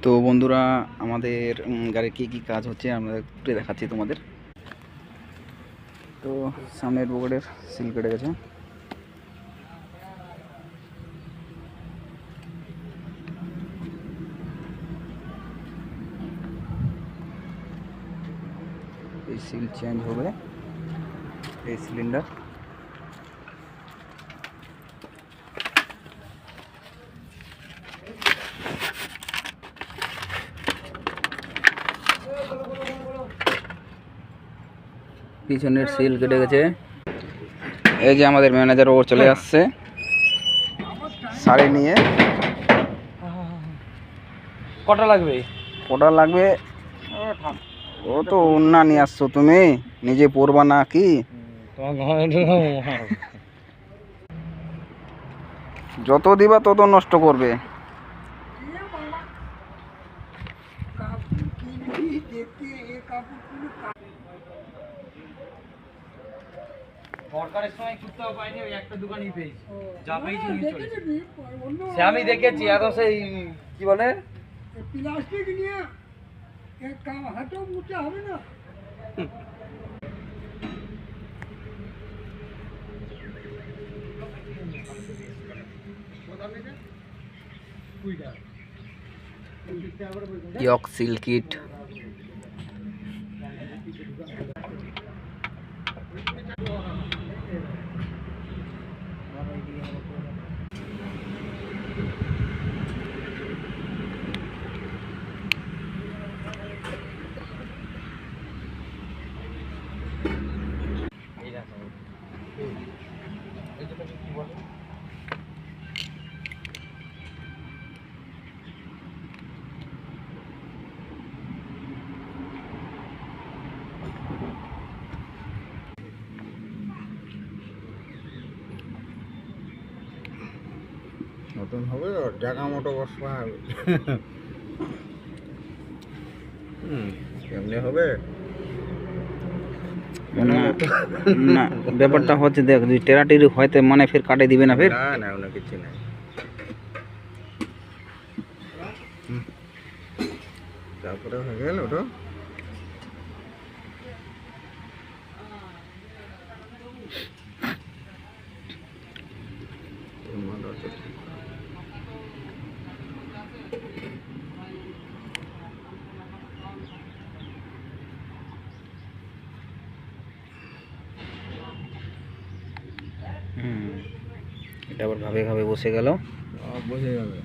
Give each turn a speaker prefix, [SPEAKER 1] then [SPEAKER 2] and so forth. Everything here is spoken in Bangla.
[SPEAKER 1] তো বন্ধুরা, আমাদের গাড়ির কী কাজ হচ্ছে আমরা ঘুরে দেখাচ্ছি তোমাদের। তো সামনের বগলের সিল কেটে গেছে। এই সিল চেঞ্জ হবে, এই সিলিন্ডার। পিছনের সিল কেটে গেছে। এই যে আমাদের ম্যানেজার ও চলে আসছে শাড়ি নিয়ে।
[SPEAKER 2] কটা লাগবে?
[SPEAKER 1] ওটা লাগবে। ও তো ওন্না নিয়ে আসছো, তুমি নিজে পরবা না কি? যত দিবা তত নষ্ট করবে।
[SPEAKER 2] দরকারের সময় খুঁজতেও পাইনি, ওই একটা দোকানই পেয়েছি, যা পেয়েছি নিয়ে চলেছি। সে আমি দেখেছি, এখন সেই কি বলে
[SPEAKER 3] প্লাস্টিক নিয়ে হাতেও মুছতে হবে না।
[SPEAKER 1] ইয়ক সিল কিট।
[SPEAKER 4] নতুন হবে, জায়গা মতো বসবা হবে। কেমনি হবে
[SPEAKER 1] না, ব্যাপারটা হচ্ছে দেখ, যদি টেরাটিরি হয়তো মানে ফের কাটে দিবে না ফের।
[SPEAKER 4] না না, ওনা কিছু নাই। তারপরে হয়ে গেল ওটা।
[SPEAKER 1] এটা আবার ঘাবে ঘাবে বসে গেল।
[SPEAKER 4] বসে যাবে।